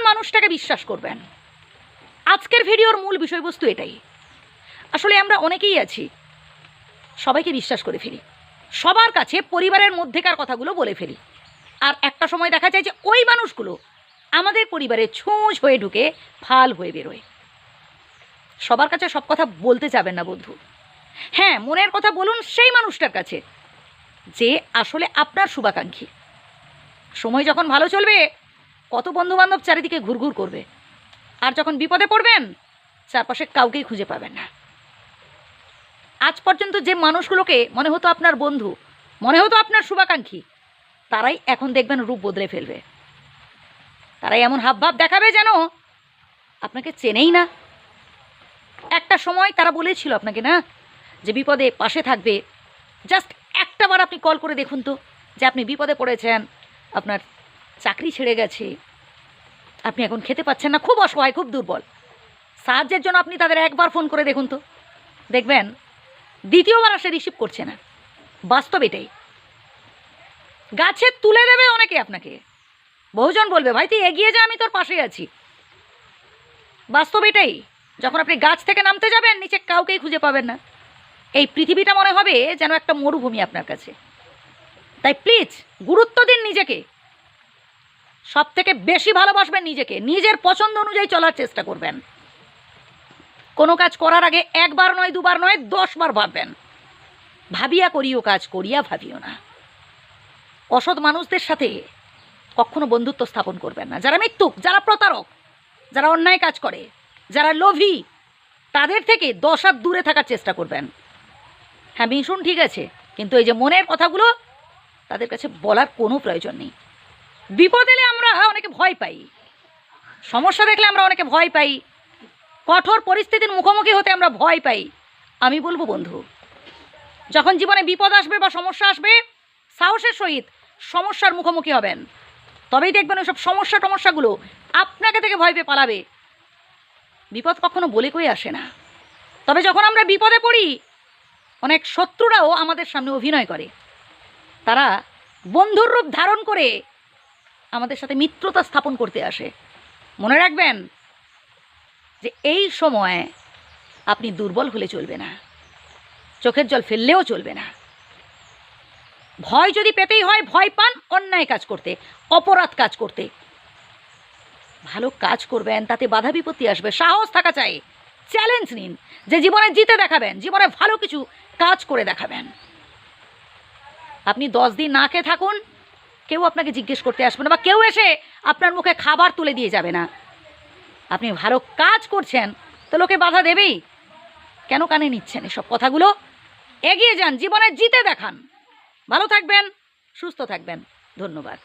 মানুষটাকে বিশ্বাস করবেন। আজকের ভিডিওর মূল বিষয়বস্তু এটাই। আসলে আমরা অনেকেই আছি, সবাইকে বিশ্বাস করে ফেলি, সবার কাছে পরিবারের মধ্যেকার কথাগুলো বলে ফেলি, আর একটা সময় দেখা যায় যে ওই মানুষগুলো আমাদের পরিবারে ছুঁচ হয়ে ঢুকে ফাল হয়ে বেরোয়। সবার কাছে সব কথা বলতে যাবেন না বন্ধু। হ্যাঁ, মনের কথা বলুন সেই মানুষটার কাছে যে আসলে আপনার শুভাকাঙ্ক্ষী। সময় যখন ভালো চলবে কত বন্ধুবান্ধব চারিদিকে ঘুরঘুর করবে, আর যখন বিপদে পড়বেন চারপাশে কাউকেই খুঁজে পাবেন না। আজ পর্যন্ত যে মানুষগুলোকে মনে হতো আপনার বন্ধু, মনে হতো আপনার শুভাকাঙ্ক্ষী, তারাই এখন দেখবেন রূপ বদলে ফেলবে। তারাই এমন হাবভাব দেখাবে যেন আপনাকে চেনেই না। একটা সময় তারা বলেছিল আপনাকে না যে বিপদে পাশে থাকবে, জাস্ট একটাবার আপনি কল করে দেখুন তো যে আপনি বিপদে পড়েছেন, আপনার চাকরি ছেড়ে গেছে, আপনি এখন খেতে পাচ্ছেন না, খুব অসহায়, খুব দুর্বল। সাহায্যের জন্য আপনি তাদের একবার ফোন করে দেখুন তো, দেখবেন দ্বিতীয়বার আসে রিসিভ করছে না। বাস্তব এটাই। গাছে তুলে দেবে অনেকে আপনাকে, বহুজন বলবে ভাই তুই এগিয়ে যা, আমি তোর পাশেই আছি। বাস্তব এটাই। যখন আপনি গাছ থেকে নামতে যাবেন নিচে কাউকেই খুঁজে পাবেন না। এই পৃথিবীটা মনে হবে যেন একটা মরুভূমি আপনার কাছে। তাই প্লিজ গুরুত্ব দিন নিজেকে, সব থেকে বেশি ভালোবাসবেন নিজেকে, নিজের পছন্দ অনুযায়ী চলার চেষ্টা করবেন। কোনো কাজ করার আগে একবার নয়, দুবার নয়, 10 বার ভাববেন। ভাবিয়া করিও কাজ, করিয়া ভাবিও না। অসৎ মানুষদের সাথে কখনো বন্ধুত্ব স্থাপন করবেন না। যারা মিথ্যুক, যারা প্রতারক, যারা অন্যায় কাজ করে, যারা লোভী, তাদের থেকে 10 হাত দূরে থাকার চেষ্টা করবেন। হ্যাঁ, মিশুন ঠিক আছে, কিন্তু এই যে মনের কথাগুলো তাদের কাছে বলার কোনো প্রয়োজন নেই। বিপদ এলে আমরা অনেকে ভয় পাই, সমস্যা দেখলে আমরা অনেকে ভয় পাই, কঠোর পরিস্থিতির মুখোমুখি হতে আমরা ভয় পাই। আমি বলবো বন্ধু, যখন জীবনে বিপদ আসবে বা সমস্যা আসবে, সাহসের সহিত সমস্যার মুখোমুখি হবেন। তবেই দেখবেন ওইসব সমস্যাগুলো আপনাকে থেকে ভয় পেয়ে পালাবে। বিপদ কখনো বলে কই আসে না। তবে যখন আমরা বিপদে পড়ি, অনেক শত্রুরাও আমাদের সামনে অভিনয় করে। তারা বন্ধুর রূপ ধারণ করে আমাদের সাথে মিত্রতা স্থাপন করতে আসে। মনে রাখবেন যে এই সময় আপনি দুর্বল হলে চলবে না, চোখের জল ফেললেও চলবে না। ভয় যদি পেতেই হয়, ভয় পান অন্যায় কাজ করতে, অপরাধ কাজ করতে। ভালো কাজ করবেন, তাতে বাধা বিপত্তি আসবে, সাহস থাকা চাই। চ্যালেঞ্জ নিন যে জীবনে জিতে দেখাবেন, জীবনে ভালো কিছু কাজ করে দেখাবেন। আপনি 10 দিন না খেয়ে থাকুন, কেউ আপনাকে জিজ্ঞেস করতে আসবে না, বা কেউ এসে আপনার মুখে খাবার তুলে দিয়ে যাবে না। আপনি ভালো কাজ করছেন তো লোকে বাধা দেবেই। কেন কানে নিচ্ছেন এসব কথাগুলো? এগিয়ে যান, জীবনে জিতে দেখান। ভালো থাকবেন, সুস্থ থাকবেন। ধন্যবাদ।